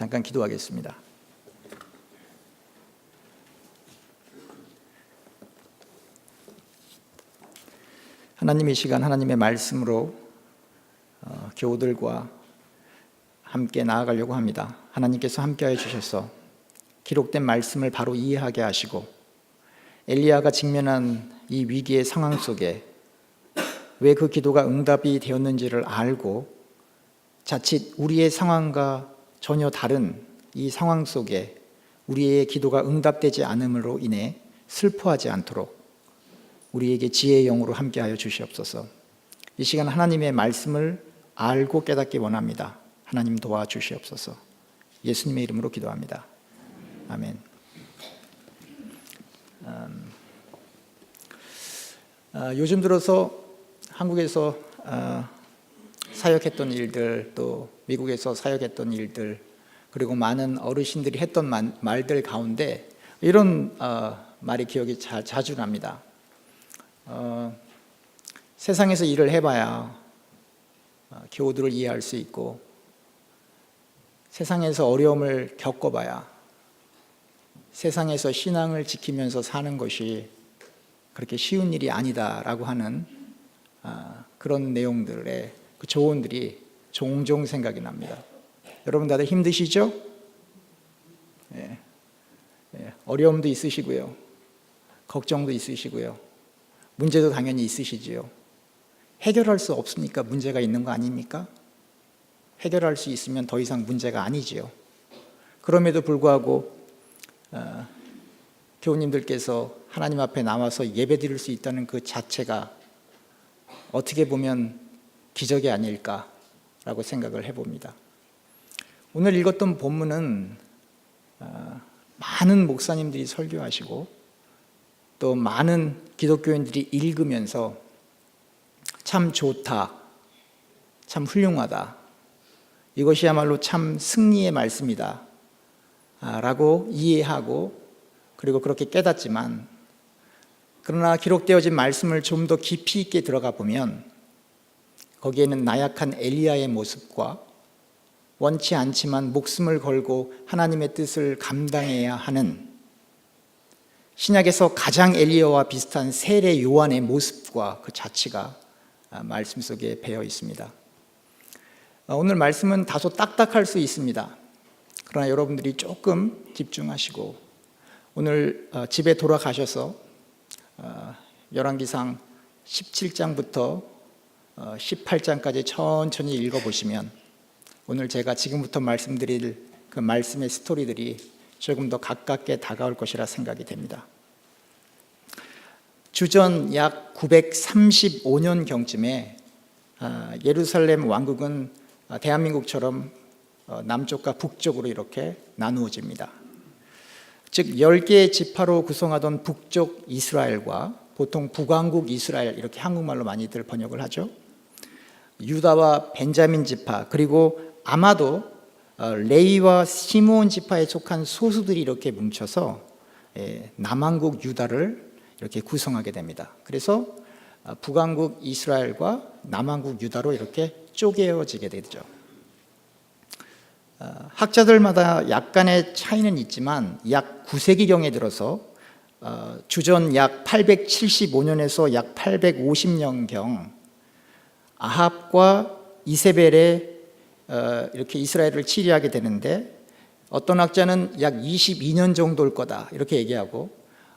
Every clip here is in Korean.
잠깐 기도하겠습니다. 하나님, 이 시간 하나님의 말씀으로 교우들과 함께 나아가려고 합니다. 하나님께서 함께하여 주셔서 기록된 말씀을 바로 이해하게 하시고 엘리야가 직면한 이 위기의 상황 속에 왜 그 기도가 응답이 되었는지를 알고 자칫 우리의 상황과 전혀 다른 이 상황 속에 우리의 기도가 응답되지 않음으로 인해 슬퍼하지 않도록 우리에게 지혜의 영으로 함께하여 주시옵소서. 이 시간 하나님의 말씀을 알고 깨닫기 원합니다. 하나님 도와주시옵소서. 예수님의 이름으로 기도합니다. 아멘. 요즘 들어서 한국에서 사역했던 일들, 또 미국에서 사역했던 일들, 그리고 많은 어르신들이 했던 말들 가운데 이런 말이 기억이 자주 납니다. 세상에서 일을 해봐야 교우들을 이해할 수 있고, 세상에서 어려움을 겪어봐야 세상에서 신앙을 지키면서 사는 것이 그렇게 쉬운 일이 아니다라고 하는 그런 내용들의 그 조언들이 종종 생각이 납니다. 여러분 다들 힘드시죠? 예. 어려움도 있으시고요, 걱정도 있으시고요, 문제도 당연히 있으시지요. 해결할 수 없으니까 문제가 있는 거 아닙니까? 해결할 수 있으면 더 이상 문제가 아니지요. 그럼에도 불구하고 교우님들께서 하나님 앞에 나와서 예배드릴 수 있다는 그 자체가 어떻게 보면 기적이 아닐까라고 생각을 해봅니다. 오늘 읽었던 본문은 많은 목사님들이 설교하시고 또 많은 기독교인들이 읽으면서 참 좋다, 참 훌륭하다, 이것이야말로 참 승리의 말씀이다 라고 이해하고 그리고 그렇게 깨닫지만, 그러나 기록되어진 말씀을 좀 더 깊이 있게 들어가 보면 거기에는 나약한 엘리야의 모습과 원치 않지만 목숨을 걸고 하나님의 뜻을 감당해야 하는 신약에서 가장 엘리야와 비슷한 세례 요한의 모습과 그 자체가 말씀 속에 배어 있습니다. 오늘 말씀은 다소 딱딱할 수 있습니다. 그러나 여러분들이 조금 집중하시고 오늘 집에 돌아가셔서 열왕기상 17장부터 18장까지 천천히 읽어보시면 오늘 제가 지금부터 말씀드릴 그 말씀의 스토리들이 조금 더 가깝게 다가올 것이라 생각이 됩니다. 주전 약 935년경쯤에 예루살렘 왕국은 대한민국처럼 남쪽과 북쪽으로 이렇게 나누어집니다. 즉 10개의 지파로 구성하던 북쪽 이스라엘과 보통 북왕국 이스라엘, 이렇게 한국말로 많이들 번역을 하죠. 유다와 벤자민 지파, 그리고 아마도 레위와 시므온 지파에 속한 소수들이 이렇게 뭉쳐서 남왕국 유다를 이렇게 구성하게 됩니다. 그래서 북왕국 이스라엘과 남왕국 유다로 이렇게 쪼개어지게 되죠. 학자들마다 약간의 차이는 있지만 약 9세기경에 들어서 주전 약 875년에서 약 850년경 아합과 이세벨에 이렇게 이스라엘을 치리하게 되는데, 어떤 학자는 약 22년 정도일 거다 이렇게 얘기하고,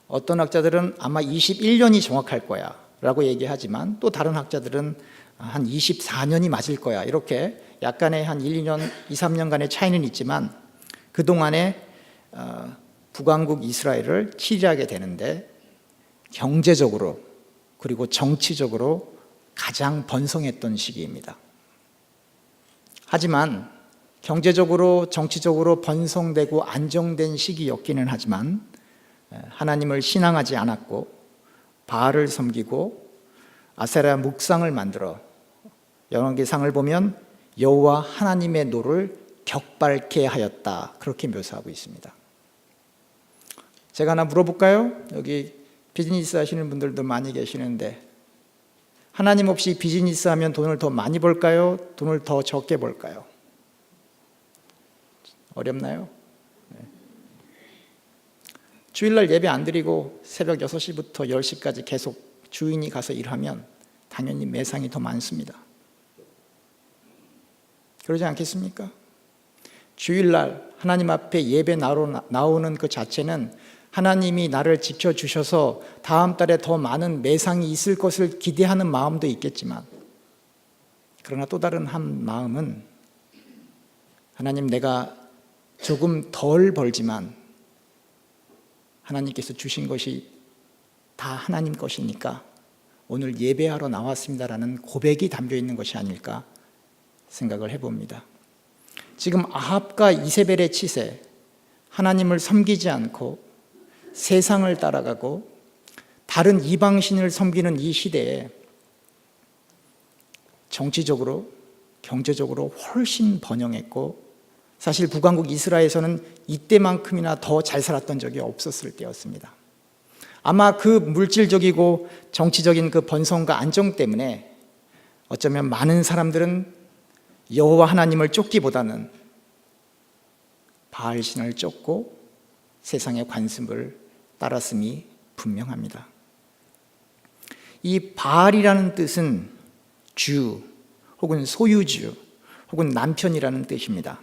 어떤 학자들은 아마 21년이 정확할 거야 라고 얘기하지만, 또 다른 학자들은 한 24년이 맞을 거야, 이렇게 약간의 한 1, 2년, 2, 3년간의 차이는 있지만 그동안에 북왕국 이스라엘을 치리하게 되는데, 경제적으로 그리고 정치적으로 가장 번성했던 시기입니다. 하지만 경제적으로 정치적으로 번성되고 안정된 시기였기는 하지만 하나님을 신앙하지 않았고 바알을 섬기고 아세라 묵상을 만들어 열왕기상을 보면 여호와 하나님의 노를 격발케 하였다, 그렇게 묘사하고 있습니다. 제가 하나 물어볼까요? 여기 비즈니스 하시는 분들도 많이 계시는데, 하나님 없이 비즈니스 하면 돈을 더 많이 벌까요? 돈을 더 적게 벌까요? 어렵나요? 주일날 예배 안 드리고 새벽 6시부터 10시까지 계속 주인이 가서 일하면 당연히 매상이 더 많습니다. 그러지 않겠습니까? 주일날 하나님 앞에 예배 나오는 그 자체는 하나님이 나를 지켜주셔서 다음 달에 더 많은 매상이 있을 것을 기대하는 마음도 있겠지만, 그러나 또 다른 한 마음은 하나님, 내가 조금 덜 벌지만 하나님께서 주신 것이 다 하나님 것이니까 오늘 예배하러 나왔습니다라는 고백이 담겨 있는 것이 아닐까 생각을 해봅니다. 지금 아합과 이세벨의 치세, 하나님을 섬기지 않고 세상을 따라가고 다른 이방신을 섬기는 이 시대에 정치적으로, 경제적으로 훨씬 번영했고, 사실 북왕국 이스라엘에서는 이때만큼이나 더 잘 살았던 적이 없었을 때였습니다. 아마 그 물질적이고 정치적인 그 번성과 안정 때문에 어쩌면 많은 사람들은 여호와 하나님을 쫓기보다는 바알신을 쫓고 세상의 관습을 따랐음이 분명합니다. 이 바알이라는 뜻은 주 혹은 소유주 혹은 남편이라는 뜻입니다.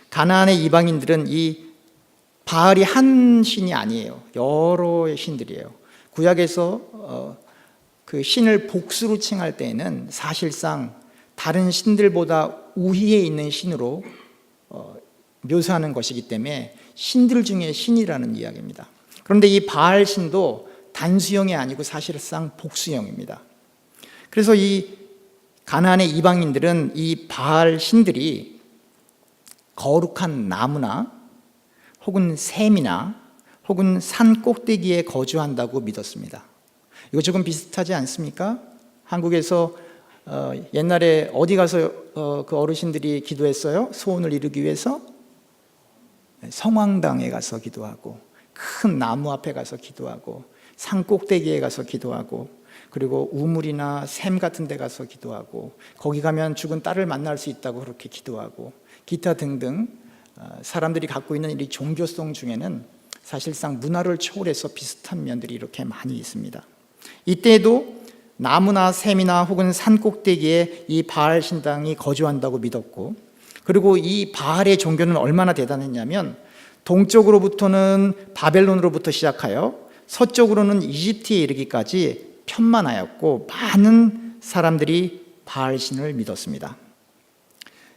가나안의 이방인들은 이 바알이 한 신이 아니에요. 여러 신들이에요. 구약에서 그 신을 복수로 칭할 때에는 사실상 다른 신들보다 우위에 있는 신으로 묘사하는 것이기 때문에 신들 중에 신이라는 이야기입니다. 그런데 이 바알 신도 단수형이 아니고 사실상 복수형입니다. 그래서 이 가나안의 이방인들은 이 바알 신들이 거룩한 나무나 혹은 샘이나 혹은 산 꼭대기에 거주한다고 믿었습니다. 이거 조금 비슷하지 않습니까? 한국에서 옛날에 어디 가서 그 어르신들이 기도했어요? 소원을 이루기 위해서? 성황당에 가서 기도하고, 큰 나무 앞에 가서 기도하고, 산 꼭대기에 가서 기도하고, 그리고 우물이나 샘 같은 데 가서 기도하고, 거기 가면 죽은 딸을 만날 수 있다고 그렇게 기도하고, 기타 등등 사람들이 갖고 있는 이 종교성 중에는 사실상 문화를 초월해서 비슷한 면들이 이렇게 많이 있습니다. 이때에도 나무나 샘이나 혹은 산 꼭대기에 이 바알 신당이 거주한다고 믿었고, 그리고 이 바알의 종교는 얼마나 대단했냐면 동쪽으로부터는 바벨론으로부터 시작하여 서쪽으로는 이집트에 이르기까지 편만하였고 많은 사람들이 바알 신을 믿었습니다.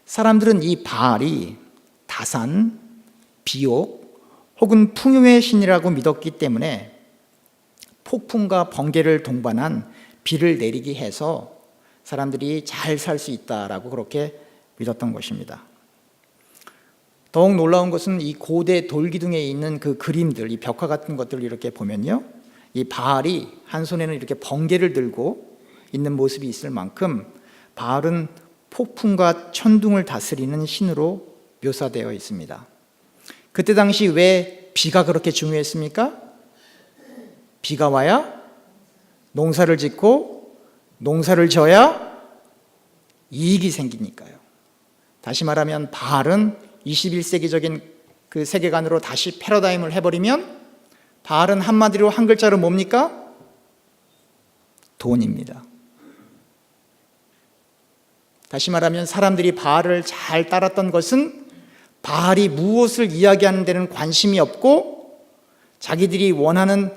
사람들은 이 바알이 다산, 비옥 혹은 풍요의 신이라고 믿었기 때문에 폭풍과 번개를 동반한 비를 내리게 해서 사람들이 잘 살 수 있다라고 그렇게 믿었던 것입니다. 더욱 놀라운 것은 이 고대 돌기둥에 있는 그 그림들, 이 벽화 같은 것들을 이렇게 보면요, 이 바알이 한 손에는 이렇게 번개를 들고 있는 모습이 있을 만큼 바알은 폭풍과 천둥을 다스리는 신으로 묘사되어 있습니다. 그때 당시 왜 비가 그렇게 중요했습니까? 비가 와야 농사를 짓고 농사를 져야 이익이 생기니까요. 다시 말하면 바알은 21세기적인 그 세계관으로 다시 패러다임을 해버리면 바알은 한마디로 한 글자로 뭡니까? 돈입니다. 다시 말하면 사람들이 바알을 잘 따랐던 것은 바알이 무엇을 이야기하는 데는 관심이 없고 자기들이 원하는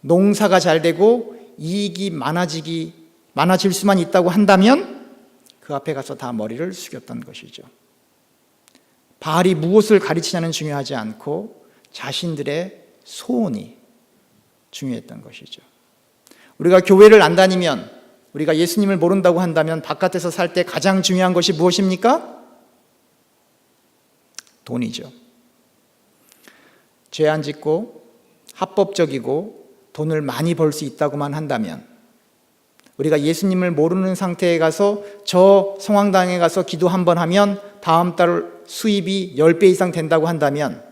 농사가 잘 되고 이익이 많아질 수만 있다고 한다면 그 앞에 가서 다 머리를 숙였던 것이죠. 바알이 무엇을 가르치냐는 중요하지 않고 자신들의 소원이 중요했던 것이죠. 우리가 교회를 안 다니면, 우리가 예수님을 모른다고 한다면 바깥에서 살 때 가장 중요한 것이 무엇입니까? 돈이죠. 죄 안 짓고 합법적이고 돈을 많이 벌 수 있다고만 한다면, 우리가 예수님을 모르는 상태에 가서 저 성황당에 가서 기도 한번 하면 다음 달 수입이 10배 이상 된다고 한다면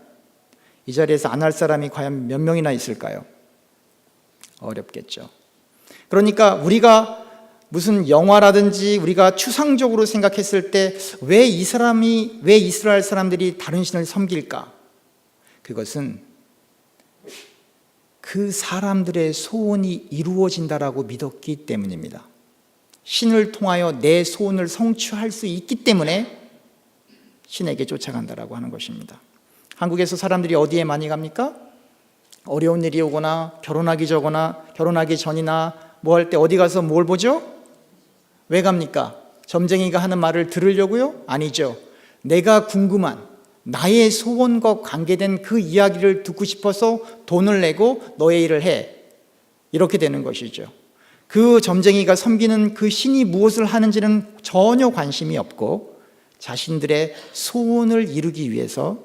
이 자리에서 안 할 사람이 과연 몇 명이나 있을까요? 어렵겠죠. 그러니까 우리가 무슨 영화라든지 우리가 추상적으로 생각했을 때 왜 이스라엘 사람들이 다른 신을 섬길까? 그것은 그 사람들의 소원이 이루어진다라고 믿었기 때문입니다. 신을 통하여 내 소원을 성취할 수 있기 때문에 신에게 쫓아간다라고 하는 것입니다. 한국에서 사람들이 어디에 많이 갑니까? 어려운 일이 오거나 결혼하기 전이나 뭐 할 때 어디 가서 뭘 보죠? 왜 갑니까? 점쟁이가 하는 말을 들으려고요? 아니죠. 내가 궁금한 나의 소원과 관계된 그 이야기를 듣고 싶어서 돈을 내고 너의 일을 해. 이렇게 되는 것이죠. 그 점쟁이가 섬기는 그 신이 무엇을 하는지는 전혀 관심이 없고 자신들의 소원을 이루기 위해서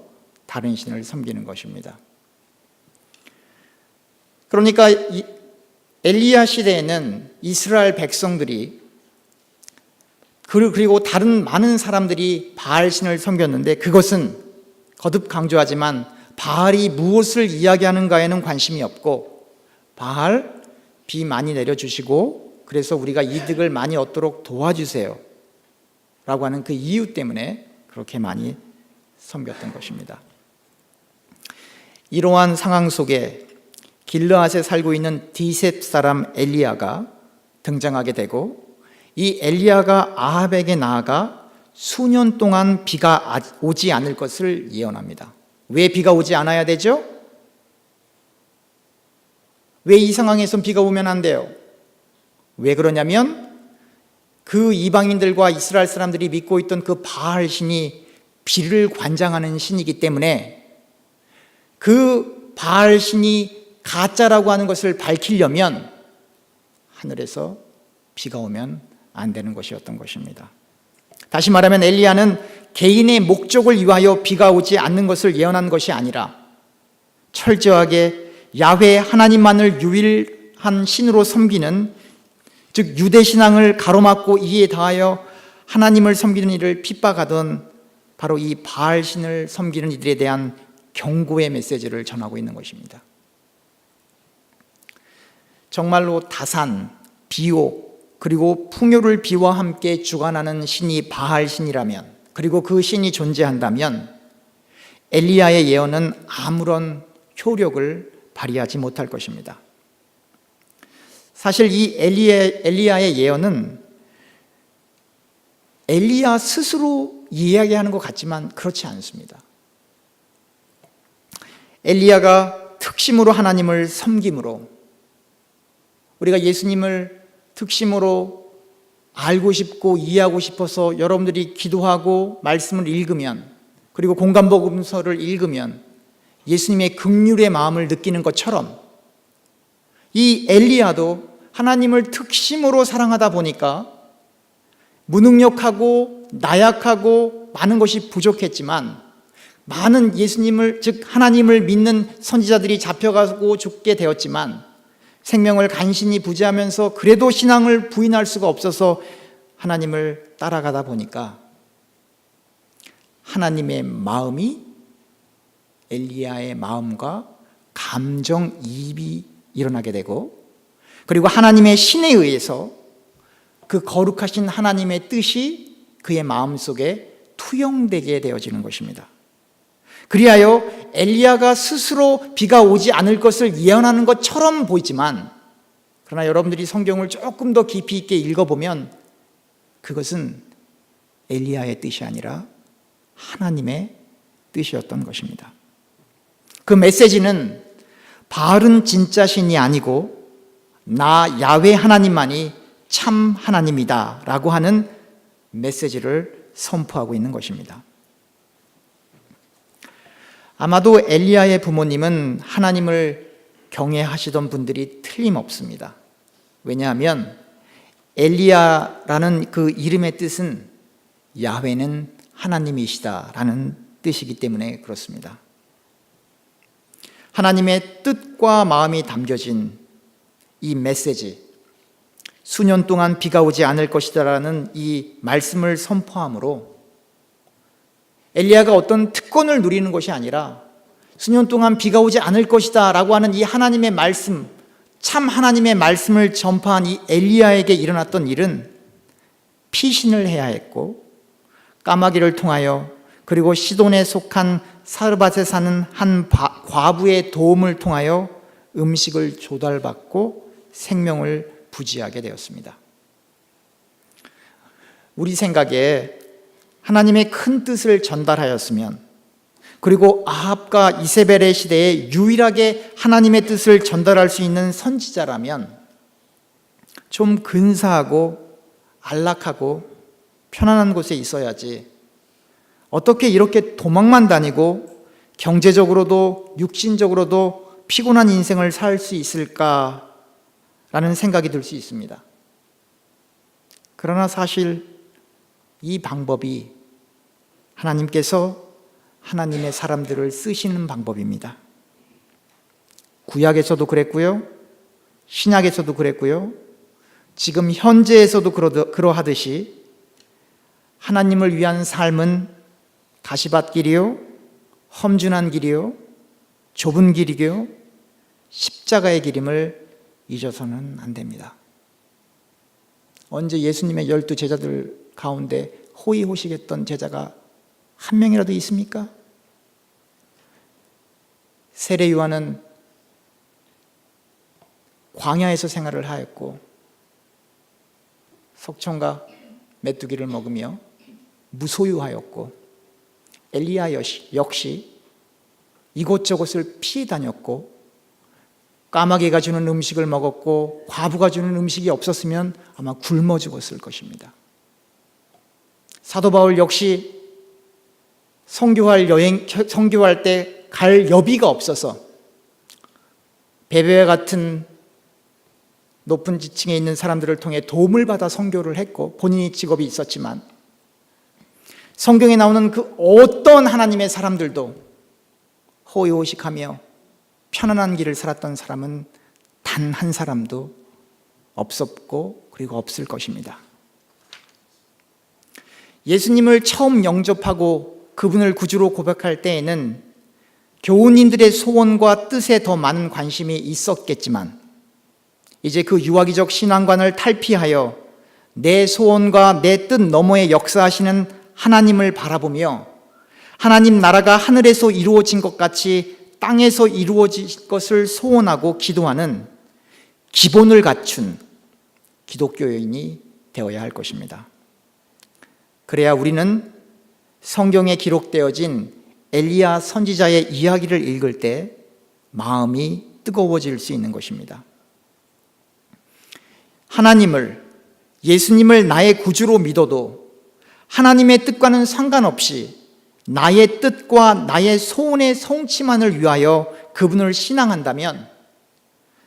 다른 신을 섬기는 것입니다. 그러니까 엘리야 시대에는 이스라엘 백성들이 그리고 다른 많은 사람들이 바알 신을 섬겼는데 그것은 거듭 강조하지만 바알이 무엇을 이야기하는가에는 관심이 없고 바알 비 많이 내려주시고 그래서 우리가 이득을 많이 얻도록 도와주세요 라고 하는 그 이유 때문에 그렇게 많이 섬겼던 것입니다. 이러한 상황 속에 길르앗에 살고 있는 디셉 사람 엘리야가 등장하게 되고 이 엘리야가 아합에게 나아가 수년 동안 비가 오지 않을 것을 예언합니다. 왜 비가 오지 않아야 되죠? 왜 이 상황에선 비가 오면 안 돼요? 왜 그러냐면 그 이방인들과 이스라엘 사람들이 믿고 있던 그 바알 신이 비를 관장하는 신이기 때문에 그 바알 신이 가짜라고 하는 것을 밝히려면 하늘에서 비가 오면 안 되는 것이었던 것입니다. 다시 말하면 엘리야는 개인의 목적을 위하여 비가 오지 않는 것을 예언한 것이 아니라 철저하게 야훼 하나님만을 유일한 신으로 섬기는, 즉 유대신앙을 가로막고 이에 더하여 하나님을 섬기는 일을 핍박하던 바로 이 바알 신을 섬기는 이들에 대한 경고의 메시지를 전하고 있는 것입니다. 정말로 다산, 비옥, 그리고 풍요를 비와 함께 주관하는 신이 바알 신이라면, 그리고 그 신이 존재한다면 엘리야의 예언은 아무런 효력을 발휘하지 못할 것입니다. 사실 이 엘리야의 예언은 엘리야 스스로 이야기하는 것 같지만 그렇지 않습니다. 엘리야가 특심으로 하나님을 섬김으로, 우리가 예수님을 특심으로 알고 싶고 이해하고 싶어서 여러분들이 기도하고 말씀을 읽으면, 그리고 공간복음서를 읽으면 예수님의 긍휼의 마음을 느끼는 것처럼 이 엘리야도 하나님을 특심으로 사랑하다 보니까 무능력하고 나약하고 많은 것이 부족했지만 많은 예수님을, 즉 하나님을 믿는 선지자들이 잡혀가고 죽게 되었지만 생명을 간신히 부지하면서 그래도 신앙을 부인할 수가 없어서 하나님을 따라가다 보니까 하나님의 마음이 엘리야의 마음과 감정이입이 일어나게 되고, 그리고 하나님의 신에 의해서 그 거룩하신 하나님의 뜻이 그의 마음속에 투영되게 되어지는 것입니다. 그리하여 엘리야가 스스로 비가 오지 않을 것을 예언하는 것처럼 보이지만, 그러나 여러분들이 성경을 조금 더 깊이 있게 읽어보면 그것은 엘리야의 뜻이 아니라 하나님의 뜻이었던 것입니다. 그 메시지는 바알은 진짜 신이 아니고 나 야훼 하나님만이 참 하나님이다 라고 하는 메시지를 선포하고 있는 것입니다. 아마도 엘리야의 부모님은 하나님을 경외하시던 분들이 틀림없습니다. 왜냐하면 엘리야라는 그 이름의 뜻은 야훼는 하나님이시다라는 뜻이기 때문에 그렇습니다. 하나님의 뜻과 마음이 담겨진 이 메시지, 수년 동안 비가 오지 않을 것이다라는 이 말씀을 선포함으로 엘리야가 어떤 특권을 누리는 것이 아니라 수년 동안 비가 오지 않을 것이다 라고 하는 이 하나님의 말씀 참 하나님의 말씀을 전파한 이 엘리야에게 일어났던 일은 피신을 해야 했고, 까마귀를 통하여, 그리고 시돈에 속한 사르밧에 사는 한 과부의 도움을 통하여 음식을 조달받고 생명을 부지하게 되었습니다. 우리 생각에 하나님의 큰 뜻을 전달하였으면, 그리고 아합과 이세벨의 시대에 유일하게 하나님의 뜻을 전달할 수 있는 선지자라면 좀 근사하고 안락하고 편안한 곳에 있어야지, 어떻게 이렇게 도망만 다니고 경제적으로도 육신적으로도 피곤한 인생을 살 수 있을까라는 생각이 들 수 있습니다. 그러나 사실 이 방법이 하나님께서 하나님의 사람들을 쓰시는 방법입니다. 구약에서도 그랬고요, 신약에서도 그랬고요, 지금 현재에서도 그러하듯이 하나님을 위한 삶은 가시밭길이요, 험준한 길이요, 좁은 길이요, 십자가의 길임을 잊어서는 안 됩니다. 언제 예수님의 12 제자들 가운데 호의호식했던 제자가 한 명이라도 있습니까? 세례 요한은 광야에서 생활을 하였고 석청과 메뚜기를 먹으며 무소유하였고, 엘리야 역시 이곳저곳을 피해 다녔고, 까마귀가 주는 음식을 먹었고, 과부가 주는 음식이 없었으면 아마 굶어 죽었을 것입니다. 사도 바울 역시 선교할 때 갈 여비가 없어서 베베와 같은 높은 지층에 있는 사람들을 통해 도움을 받아 선교를 했고, 본인이 직업이 있었지만 성경에 나오는 그 어떤 하나님의 사람들도 호의호식하며 편안한 길을 살았던 사람은 단 한 사람도 없었고, 그리고 없을 것입니다. 예수님을 처음 영접하고 그분을 구주로 고백할 때에는 교우님들의 소원과 뜻에 더 많은 관심이 있었겠지만, 이제 그 유아기적 신앙관을 탈피하여 내 소원과 내 뜻 너머에 역사하시는 하나님을 바라보며 하나님 나라가 하늘에서 이루어진 것 같이 땅에서 이루어질 것을 소원하고 기도하는 기본을 갖춘 기독교인이 되어야 할 것입니다. 그래야 우리는 성경에 기록되어진 엘리야 선지자의 이야기를 읽을 때 마음이 뜨거워질 수 있는 것입니다. 하나님을, 예수님을 나의 구주로 믿어도 하나님의 뜻과는 상관없이 나의 뜻과 나의 소원의 성취만을 위하여 그분을 신앙한다면,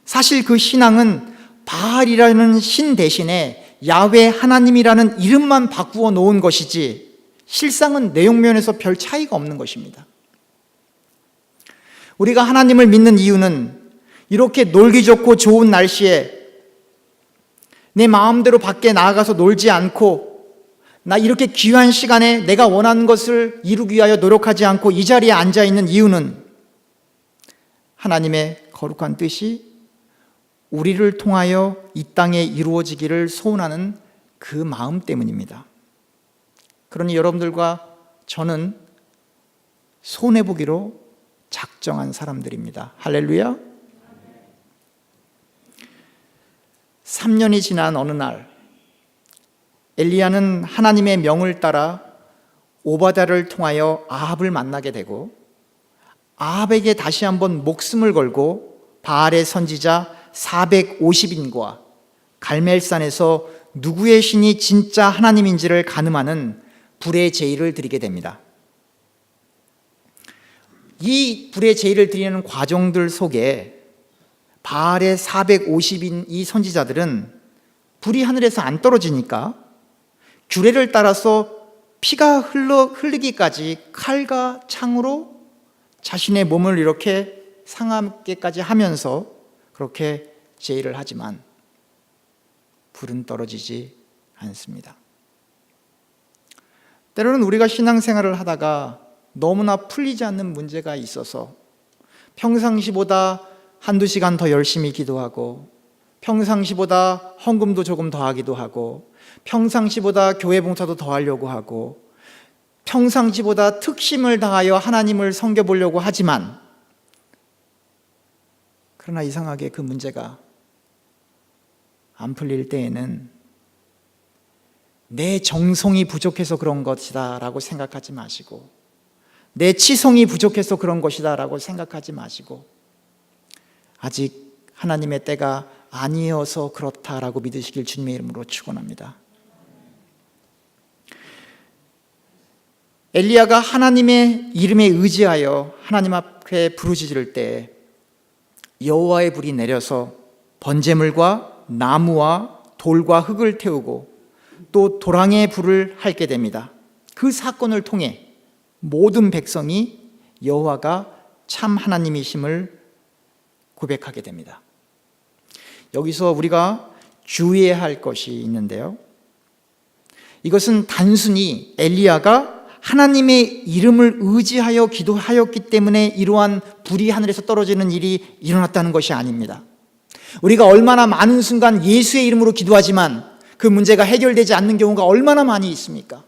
사실 그 신앙은 바알이라는 신 대신에 야훼 하나님이라는 이름만 바꾸어 놓은 것이지 실상은 내용면에서 별 차이가 없는 것입니다. 우리가 하나님을 믿는 이유는 이렇게 놀기 좋고 좋은 날씨에 내 마음대로 밖에 나가서 놀지 않고, 나 이렇게 귀한 시간에 내가 원하는 것을 이루기 위하여 노력하지 않고 이 자리에 앉아 있는 이유는 하나님의 거룩한 뜻이 우리를 통하여 이 땅에 이루어지기를 소원하는 그 마음 때문입니다. 그러니 여러분들과 저는 손해보기로 작정한 사람들입니다. 할렐루야. 3년이 지난 어느 날, 엘리야는 하나님의 명을 따라 오바댜를 통하여 아합을 만나게 되고, 아합에게 다시 한번 목숨을 걸고 바알의 선지자 450인과 갈멜산에서 누구의 신이 진짜 하나님인지를 가늠하는 불의 제의를 드리게 됩니다. 이 불의 제의를 드리는 과정들 속에 바알의 450인 이 선지자들은 불이 하늘에서 안 떨어지니까 규례를 따라서 피가 흘리기까지 칼과 창으로 자신의 몸을 이렇게 상하게까지 하면서 그렇게 제의를 하지만 불은 떨어지지 않습니다. 때로는 우리가 신앙생활을 하다가 너무나 풀리지 않는 문제가 있어서 평상시보다 한두 시간 더 열심히 기도하고 평상시보다 헌금도 조금 더 하기도 하고 평상시보다 교회 봉사도 더 하려고 하고 평상시보다 특심을 다하여 하나님을 섬겨보려고 하지만, 그러나 이상하게 그 문제가 안 풀릴 때에는 내 정성이 부족해서 그런 것이다 라고 생각하지 마시고, 내 치성이 부족해서 그런 것이다 라고 생각하지 마시고, 아직 하나님의 때가 아니어서 그렇다라고 믿으시길 주님의 이름으로 축원합니다. 엘리야가 하나님의 이름에 의지하여 하나님 앞에 부르짖을 때 여호와의 불이 내려서 번제물과 나무와 돌과 흙을 태우고 또 도랑의 불을 핥게 됩니다. 그 사건을 통해 모든 백성이 여호와가 참 하나님이심을 고백하게 됩니다. 여기서 우리가 주의해야 할 것이 있는데요, 이것은 단순히 엘리야가 하나님의 이름을 의지하여 기도하였기 때문에 이러한 불이 하늘에서 떨어지는 일이 일어났다는 것이 아닙니다. 우리가 얼마나 많은 순간 예수의 이름으로 기도하지만 그 문제가 해결되지 않는 경우가 얼마나 많이 있습니까?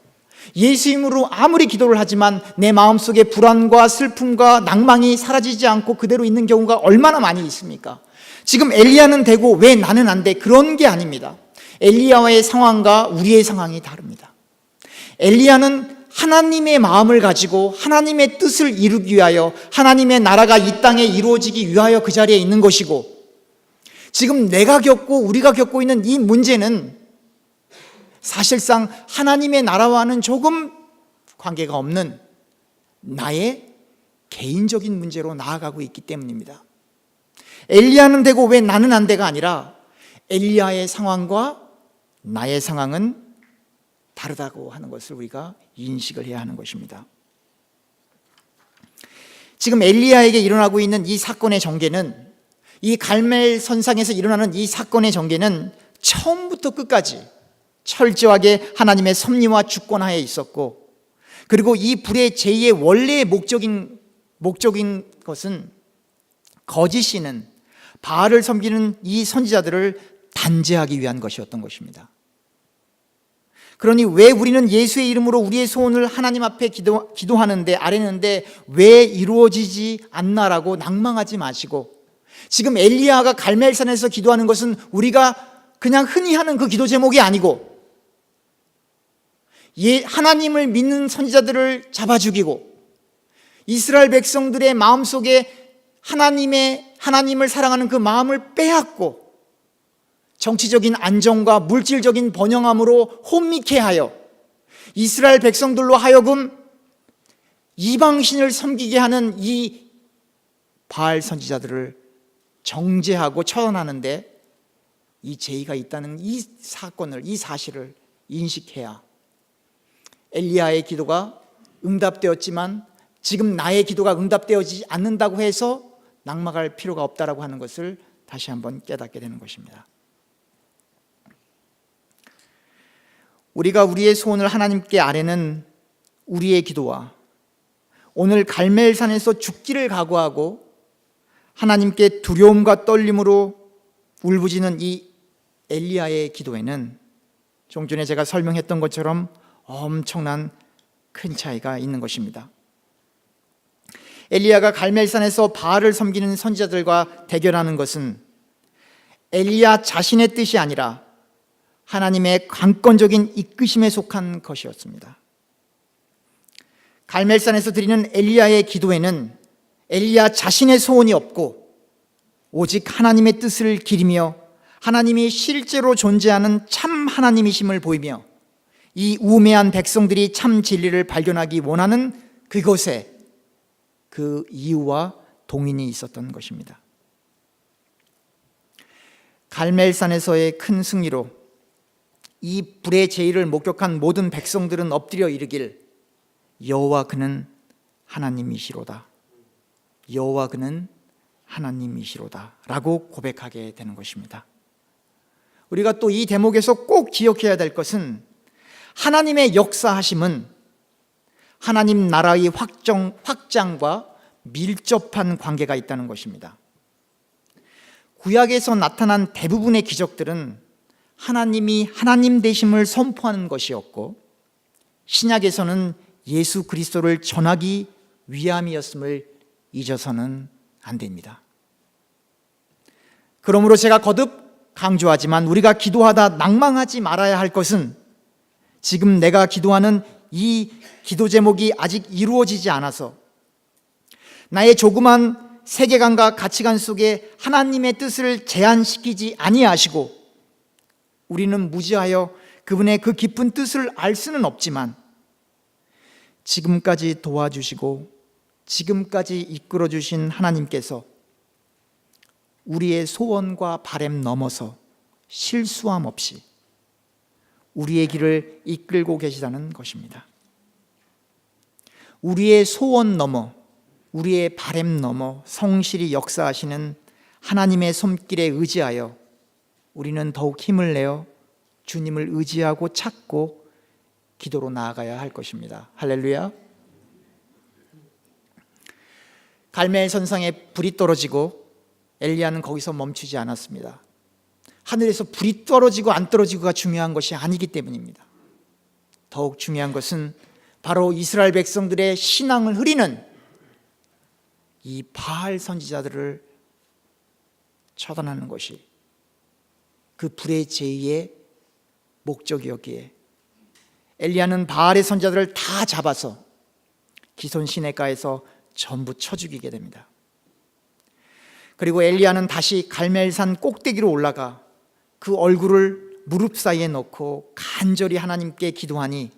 예수 이름으로 아무리 기도를 하지만 내 마음속에 불안과 슬픔과 낭망이 사라지지 않고 그대로 있는 경우가 얼마나 많이 있습니까? 지금 엘리야는 되고 왜 나는 안 돼? 그런 게 아닙니다. 엘리야와의 상황과 우리의 상황이 다릅니다. 엘리야는 하나님의 마음을 가지고 하나님의 뜻을 이루기 위하여 하나님의 나라가 이 땅에 이루어지기 위하여 그 자리에 있는 것이고, 지금 내가 겪고 우리가 겪고 있는 이 문제는 사실상 하나님의 나라와는 조금 관계가 없는 나의 개인적인 문제로 나아가고 있기 때문입니다. 엘리야는 되고 왜 나는 안 돼가 아니라 엘리야의 상황과 나의 상황은 다르다고 하는 것을 우리가 인식을 해야 하는 것입니다. 지금 엘리야에게 일어나고 있는 이 사건의 전개는, 이 갈멜 선상에서 일어나는 이 사건의 전개는 처음부터 끝까지 철저하게 하나님의 섭리와 주권하에 있었고, 그리고 이 불의 제의의 원래의 목적인 것은 거짓이는 바알을 섬기는 이 선지자들을 단죄하기 위한 것이었던 것입니다. 그러니 왜 우리는 예수의 이름으로 우리의 소원을 하나님 앞에 기도하는데 아뢰는데 왜 이루어지지 않나라고 낭망하지 마시고, 지금 엘리야가 갈멜산에서 기도하는 것은 우리가 그냥 흔히 하는 그 기도 제목이 아니고, 하나님을 믿는 선지자들을 잡아 죽이고 이스라엘 백성들의 마음속에 하나님을 사랑하는 그 마음을 빼앗고 정치적인 안정과 물질적인 번영함으로 혼미케 하여 이스라엘 백성들로 하여금 이방신을 섬기게 하는 이 바알 선지자들을 정죄하고 처단하는데 이 죄가 있다는 이 사건을, 이 사실을 인식해야 엘리야의 기도가 응답되었지만 지금 나의 기도가 응답되어지지 않는다고 해서 낙망할 필요가 없다라고 하는 것을 다시 한번 깨닫게 되는 것입니다. 우리가 우리의 소원을 하나님께 아뢰는 우리의 기도와 오늘 갈멜산에서 죽기를 각오하고 하나님께 두려움과 떨림으로 울부짖는 이 엘리야의 기도에는 좀 전에 제가 설명했던 것처럼 엄청난 큰 차이가 있는 것입니다. 엘리야가 갈멜산에서 바알을 섬기는 선지자들과 대결하는 것은 엘리야 자신의 뜻이 아니라 하나님의 강권적인 이끄심에 속한 것이었습니다. 갈멜산에서 드리는 엘리야의 기도에는 엘리야 자신의 소원이 없고 오직 하나님의 뜻을 기리며 하나님이 실제로 존재하는 참 하나님이심을 보이며 이 우매한 백성들이 참 진리를 발견하기 원하는 그것에 그 이유와 동인이 있었던 것입니다. 갈멜산에서의 큰 승리로 이 불의 제의를 목격한 모든 백성들은 엎드려 이르길 여호와 그는 하나님이시로다, 여호와 그는 하나님이시로다 라고 고백하게 되는 것입니다. 우리가 또 이 대목에서 꼭 기억해야 될 것은 하나님의 역사하심은 하나님 나라의 확장과 밀접한 관계가 있다는 것입니다. 구약에서 나타난 대부분의 기적들은 하나님이 하나님 되심을 선포하는 것이었고, 신약에서는 예수 그리스도를 전하기 위함이었음을 잊어서는 안 됩니다. 그러므로 제가 거듭 강조하지만 우리가 기도하다 낭망하지 말아야 할 것은, 지금 내가 기도하는 이 기도 제목이 아직 이루어지지 않아서 나의 조그만 세계관과 가치관 속에 하나님의 뜻을 제한시키지 아니하시고, 우리는 무지하여 그분의 그 깊은 뜻을 알 수는 없지만 지금까지 도와주시고 지금까지 이끌어 주신 하나님께서 우리의 소원과 바램 넘어서 실수함 없이 우리의 길을 이끌고 계시다는 것입니다. 우리의 소원 넘어, 우리의 바램 넘어 성실히 역사하시는 하나님의 손길에 의지하여 우리는 더욱 힘을 내어 주님을 의지하고 찾고 기도로 나아가야 할 것입니다. 할렐루야. 갈멜 선상에 불이 떨어지고 엘리야는 거기서 멈추지 않았습니다. 하늘에서 불이 떨어지고 안 떨어지고가 중요한 것이 아니기 때문입니다. 더욱 중요한 것은 바로 이스라엘 백성들의 신앙을 흐리는 이 바알 선지자들을 처단하는 것이 그 불의 제의의 목적이었기에 엘리야는 바알의 선지자들을 다 잡아서 기손 시내가에서 전부 쳐 죽이게 됩니다. 그리고 엘리야는 다시 갈멜산 꼭대기로 올라가 그 얼굴을 무릎 사이에 넣고 간절히 하나님께 기도하니,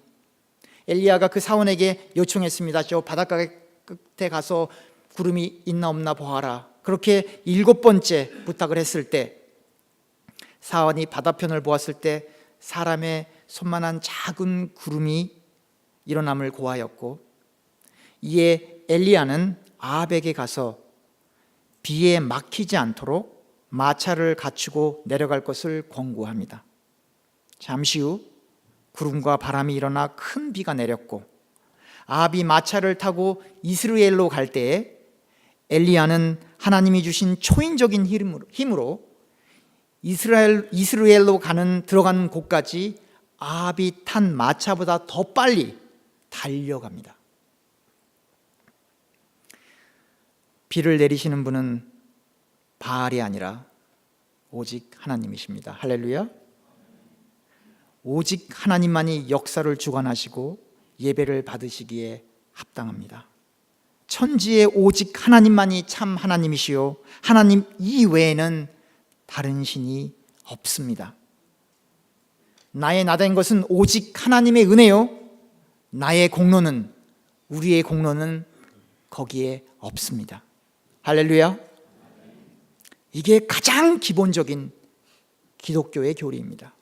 엘리야가 그 사원에게 요청했습니다. 저 바닷가 끝에 가서 구름이 있나 없나 보아라. 그렇게 7번째 부탁을 했을 때 사원이 바다편을 보았을 때 사람의 손만한 작은 구름이 일어남을 고하였고, 이에 엘리야는 아합에게 가서 비에 막히지 않도록 마차를 갖추고 내려갈 것을 권고합니다. 잠시 후 구름과 바람이 일어나 큰 비가 내렸고, 아합이 마차를 타고 이스라엘로 갈 때에 엘리야는 하나님이 주신 초인적인 힘으로 이스라엘로 들어가는 곳까지 아합이 탄 마차보다 더 빨리 달려갑니다. 비를 내리시는 분은 바알이 아니라 오직 하나님이십니다. 할렐루야. 오직 하나님만이 역사를 주관하시고 예배를 받으시기에 합당합니다. 천지에 오직 하나님만이 참 하나님이시요 하나님 이외에는 다른 신이 없습니다. 나의 나된 것은 오직 하나님의 은혜요, 나의 공로는, 우리의 공로는 거기에 없습니다. 할렐루야. 이게 가장 기본적인 기독교의 교리입니다.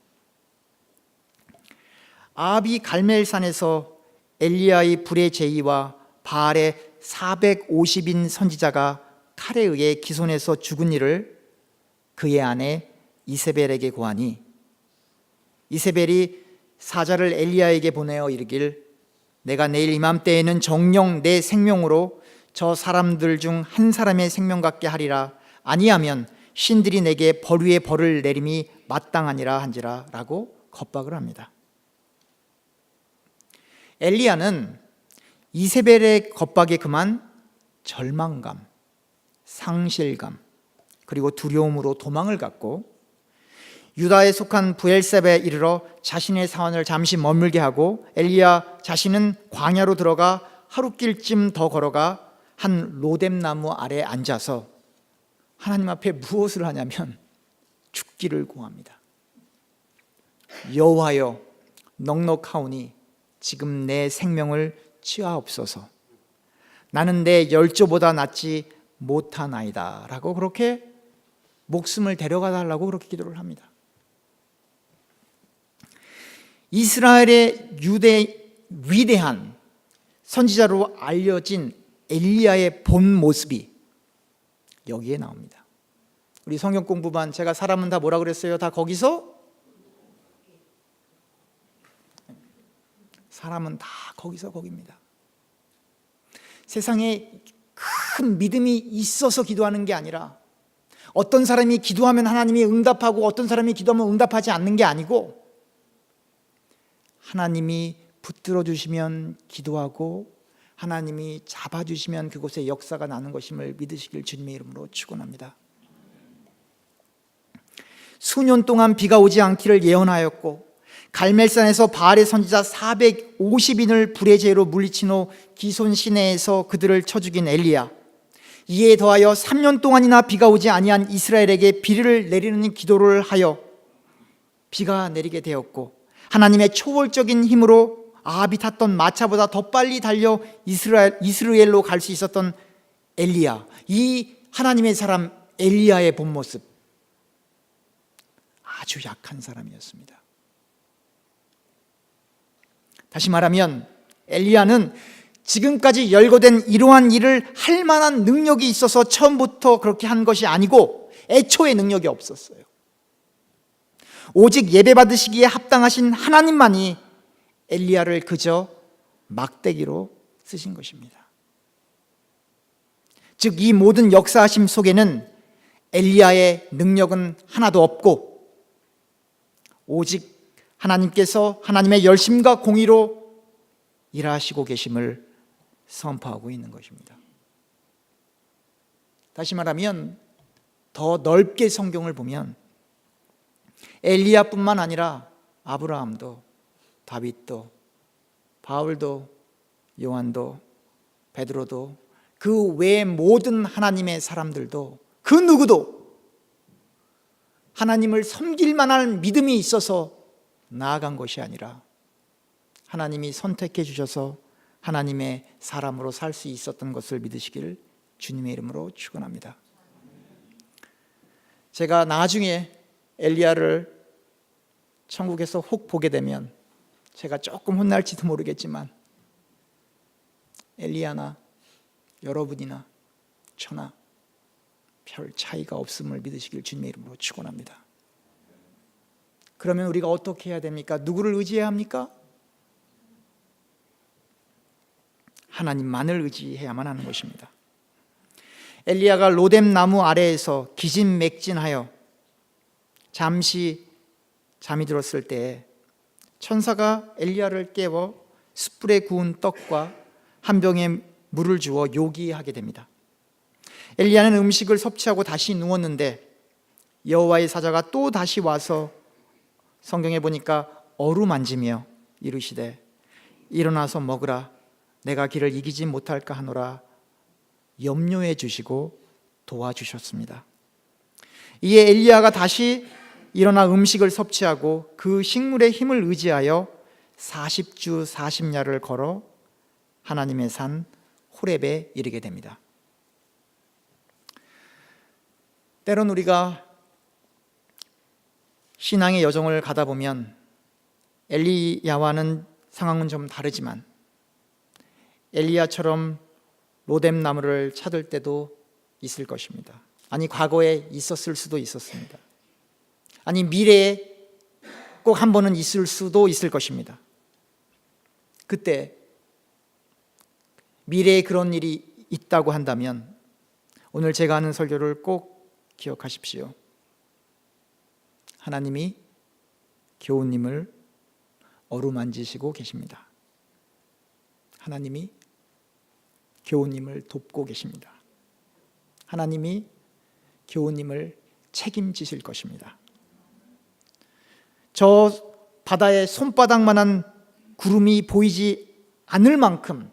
아합이 갈멜산에서 엘리야의 불의 제의와 바알의 450인 선지자가 칼에 의해 기손해서 죽은 일을 그의 아내 이세벨에게 고하니, 이세벨이 사자를 엘리야에게 보내어 이르길, 내가 내일 이맘때에는 정녕 내 생명으로 저 사람들 중 한 사람의 생명 같게 하리라, 아니하면 신들이 내게 벌 위에 벌을 내림이 마땅하니라 한지라 라고 겁박을 합니다. 엘리야는 이세벨의 겁박에 그만 절망감, 상실감, 그리고 두려움으로 도망을 갔고, 유다에 속한 브엘세바에 이르러 자신의 사원을 잠시 머물게 하고, 엘리야 자신은 광야로 들어가 하루길쯤 더 걸어가 한 로뎀나무 아래 앉아서 하나님 앞에 무엇을 하냐면 죽기를 구합니다. 여호와여, 넉넉하오니 지금 내 생명을 취하옵소서. 나는 내 열조보다 낫지 못하나이다 라고 그렇게 목숨을 데려가 달라고 그렇게 기도를 합니다. 이스라엘의 위대한 선지자로 알려진 엘리야의 본 모습이 여기에 나옵니다. 우리 성경 공부반 제가 사람은 다 뭐라 그랬어요? 다 거기서? 사람은 다 거기서 거기입니다. 세상에 큰 믿음이 있어서 기도하는 게 아니라 어떤 사람이 기도하면 하나님이 응답하고 어떤 사람이 기도하면 응답하지 않는 게 아니고, 하나님이 붙들어 주시면 기도하고 하나님이 잡아주시면 그곳에 역사가 나는 것임을 믿으시길 주님의 이름으로 축원합니다. 수년 동안 비가 오지 않기를 예언하였고, 갈멜산에서 바알의 선지자 450인을 불의 재로 물리친 후 기손 시내에서 그들을 쳐 죽인 엘리야, 이에 더하여 3년 동안이나 비가 오지 아니한 이스라엘에게 비를 내리는 기도를 하여 비가 내리게 되었고, 하나님의 초월적인 힘으로 아합이 탔던 마차보다 더 빨리 달려 이스라엘로 갈 수 있었던 엘리야, 이 하나님의 사람 엘리야의 본 모습, 아주 약한 사람이었습니다. 다시 말하면 엘리야는 지금까지 열거된 이러한 일을 할 만한 능력이 있어서 처음부터 그렇게 한 것이 아니고 애초에 능력이 없었어요. 오직 예배 받으시기에 합당하신 하나님만이 엘리야를 그저 막대기로 쓰신 것입니다. 즉, 이 모든 역사하심 속에는 엘리야의 능력은 하나도 없고 오직 하나님께서 하나님의 열심과 공의로 일하시고 계심을 선포하고 있는 것입니다. 다시 말하면 더 넓게 성경을 보면 엘리야뿐만 아니라 아브라함도, 다윗도, 바울도, 요한도, 베드로도, 그 외의 모든 하나님의 사람들도, 그 누구도 하나님을 섬길 만한 믿음이 있어서 나아간 것이 아니라 하나님이 선택해 주셔서 하나님의 사람으로 살 수 있었던 것을 믿으시기를 주님의 이름으로 축원합니다. 제가 나중에 엘리야를 천국에서 혹 보게 되면 제가 조금 혼날지도 모르겠지만 엘리야나 여러분이나 저나 별 차이가 없음을 믿으시길 주님의 이름으로 축원합니다. 그러면 우리가 어떻게 해야 됩니까? 누구를 의지해야 합니까? 하나님만을 의지해야만 하는 것입니다. 엘리야가 로뎀 나무 아래에서 기진맥진하여 잠시 잠이 들었을 때 천사가 엘리야를 깨워 숯불에 구운 떡과 한 병에 물을 주어 요기하게 됩니다. 엘리야는 음식을 섭취하고 다시 누웠는데 여호와의 사자가 또 다시 와서 성경에 보니까 어루만지며 이르시되 일어나서 먹으라, 내가 길을 이기지 못할까 하노라 염려해 주시고 도와주셨습니다. 이에 엘리야가 다시 일어나 음식을 섭취하고 그 식물의 힘을 의지하여 40주 40야를 걸어 하나님의 산 호렙에 이르게 됩니다. 때론 우리가 신앙의 여정을 가다 보면 엘리야와는 상황은 좀 다르지만 엘리야처럼 로뎀 나무를 찾을 때도 있을 것입니다. 아니, 과거에 있었을 수도 있었습니다. 아니, 미래에 꼭 한 번은 있을 수도 있을 것입니다. 그때 미래에 그런 일이 있다고 한다면 오늘 제가 하는 설교를 꼭 기억하십시오. 하나님이 교우님을 어루만지시고 계십니다. 하나님이 교우님을 돕고 계십니다. 하나님이 교우님을 책임지실 것입니다. 저 바다에 손바닥만한 구름이 보이지 않을 만큼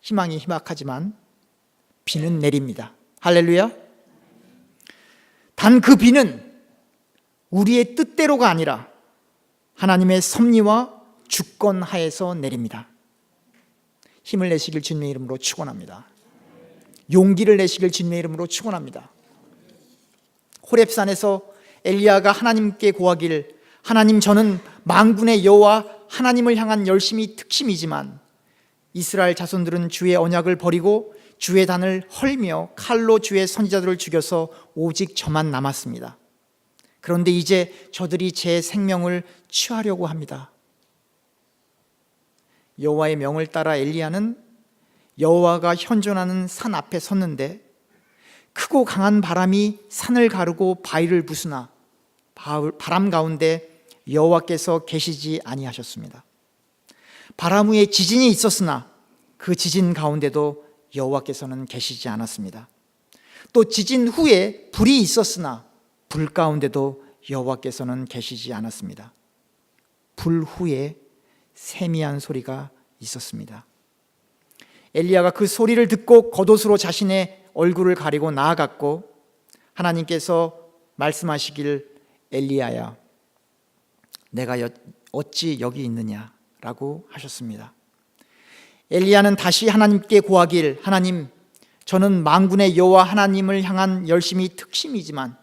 희망이 희박하지만 비는 내립니다. 할렐루야. 단 그 비는 우리의 뜻대로가 아니라 하나님의 섭리와 주권 하에서 내립니다. 힘을 내시길 주님의 이름으로 축원합니다. 용기를 내시길 주님의 이름으로 축원합니다. 호렙산에서 엘리야가 하나님께 고하길, 하나님, 저는 만군의 여호와 하나님을 향한 열심이 특심이지만 이스라엘 자손들은 주의 언약을 버리고 주의 단을 헐며 칼로 주의 선지자들을 죽여서 오직 저만 남았습니다. 그런데 이제 저들이 제 생명을 취하려고 합니다. 여호와의 명을 따라 엘리야는 여호와가 현존하는 산 앞에 섰는데 크고 강한 바람이 산을 가르고 바위를 부수나 바람 가운데 여호와께서 계시지 아니하셨습니다. 바람 후에 지진이 있었으나 그 지진 가운데도 여호와께서는 계시지 않았습니다. 또 지진 후에 불이 있었으나 불 가운데도 여호와께서는 계시지 않았습니다. 불 후에 세미한 소리가 있었습니다. 엘리야가 그 소리를 듣고 겉옷으로 자신의 얼굴을 가리고 나아갔고, 하나님께서 말씀하시길, 엘리야야, 내가 어찌 여기 있느냐라고 하셨습니다. 엘리야는 다시 하나님께 고하길, 하나님, 저는 만군의 여호와 하나님을 향한 열심히 특심이지만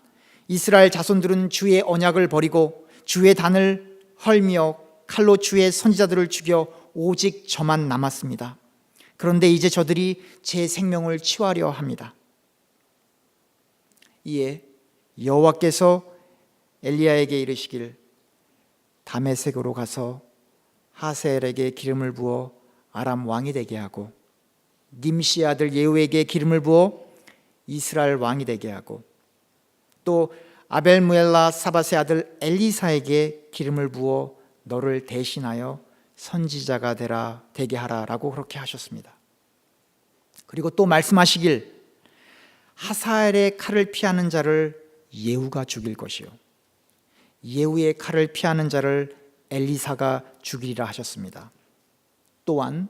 이스라엘 자손들은 주의 언약을 버리고 주의 단을 헐며 칼로 주의 선지자들을 죽여 오직 저만 남았습니다. 그런데 이제 저들이 제 생명을 취하려 합니다. 이에 여호와께서 엘리야에게 이르시길, 다메섹으로 가서 하세엘에게 기름을 부어 아람 왕이 되게 하고 님시 아들 예후에게 기름을 부어 이스라엘 왕이 되게 하고 또 아벨무엘라 사밧의 아들 엘리사에게 기름을 부어 너를 대신하여 선지자가 되게 하라라고 그렇게 하셨습니다. 그리고 또 말씀하시길, 하사엘의 칼을 피하는 자를 예후가 죽일 것이요 예후의 칼을 피하는 자를 엘리사가 죽이리라 하셨습니다. 또한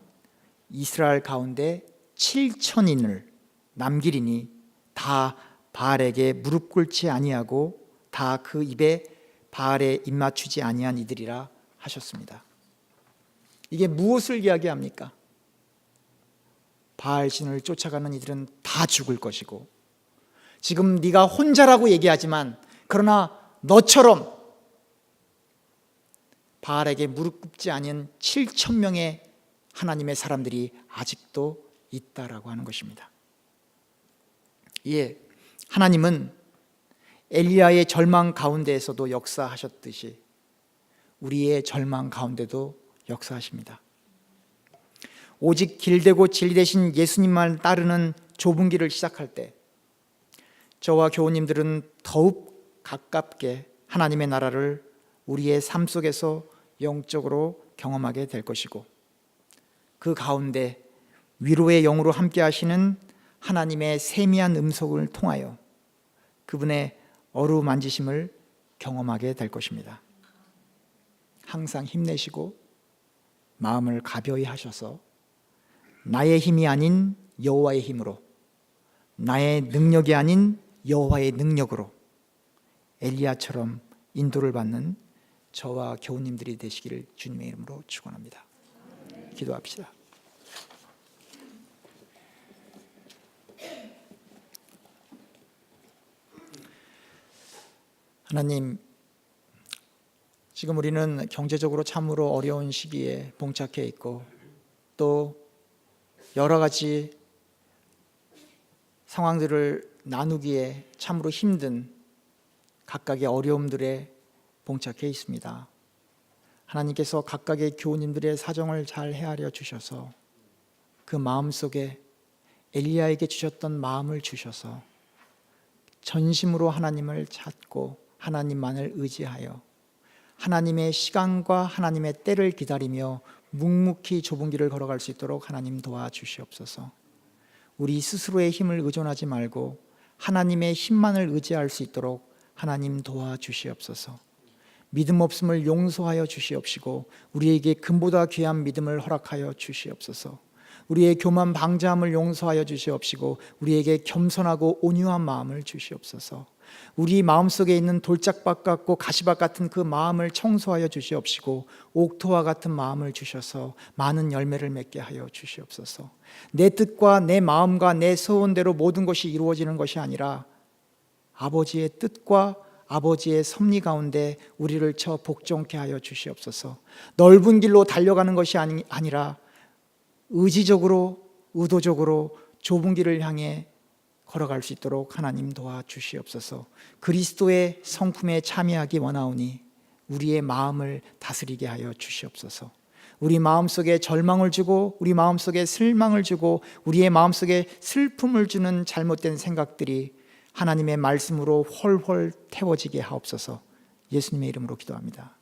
이스라엘 가운데 7천인을 남기리니 다 바알에게 무릎 꿇지 아니하고 다 그 입에 바알에 입맞추지 아니한 이들이라 하셨습니다. 이게 무엇을 이야기합니까? 바알 신을 쫓아가는 이들은 다 죽을 것이고, 지금 네가 혼자라고 얘기하지만 그러나 너처럼 바알에게 무릎 꿇지 않은 7천 명의 하나님의 사람들이 아직도 있다라고 하는 것입니다. 예, 하나님은 엘리야의 절망 가운데에서도 역사하셨듯이 우리의 절망 가운데도 역사하십니다. 오직 길되고 진리되신 예수님만 따르는 좁은 길을 시작할 때 저와 교우님들은 더욱 가깝게 하나님의 나라를 우리의 삶 속에서 영적으로 경험하게 될 것이고, 그 가운데 위로의 영으로 함께 하시는 하나님의 세미한 음성을 통하여 그분의 어루만지심을 경험하게 될 것입니다. 항상 힘내시고 마음을 가벼이 하셔서 나의 힘이 아닌 여호와의 힘으로, 나의 능력이 아닌 여호와의 능력으로 엘리야처럼 인도를 받는 저와 교우님들이 되시기를 주님의 이름으로 축원합니다. 기도합시다. 하나님, 지금 우리는 경제적으로 참으로 어려운 시기에 봉착해 있고 또 여러 가지 상황들을 나누기에 참으로 힘든 각각의 어려움들에 봉착해 있습니다. 하나님께서 각각의 교우님들의 사정을 잘 헤아려 주셔서 그 마음속에 엘리야에게 주셨던 마음을 주셔서 전심으로 하나님을 찾고 하나님만을 의지하여 하나님의 시간과 하나님의 때를 기다리며 묵묵히 좁은 길을 걸어갈 수 있도록 하나님 도와주시옵소서. 우리 스스로의 힘을 의존하지 말고 하나님의 힘만을 의지할 수 있도록 하나님 도와주시옵소서. 믿음 없음을 용서하여 주시옵시고 우리에게 금보다 귀한 믿음을 허락하여 주시옵소서. 우리의 교만 방자함을 용서하여 주시옵시고 우리에게 겸손하고 온유한 마음을 주시옵소서. 우리 마음속에 있는 돌짝밭 같고 가시밭 같은 그 마음을 청소하여 주시옵시고 옥토와 같은 마음을 주셔서 많은 열매를 맺게 하여 주시옵소서. 내 뜻과 내 마음과 내 소원대로 모든 것이 이루어지는 것이 아니라 아버지의 뜻과 아버지의 섭리 가운데 우리를 쳐 복종케 하여 주시옵소서. 넓은 길로 달려가는 것이 아니라 의지적으로 의도적으로 좁은 길을 향해 걸어갈 수 있도록 하나님 도와주시옵소서. 그리스도의 성품에 참여하기 원하오니 우리의 마음을 다스리게 하여 주시옵소서. 우리 마음속에 절망을 주고 우리 마음속에 실망을 주고 우리의 마음속에 슬픔을 주는 잘못된 생각들이 하나님의 말씀으로 홀홀 태워지게 하옵소서. 예수님의 이름으로 기도합니다.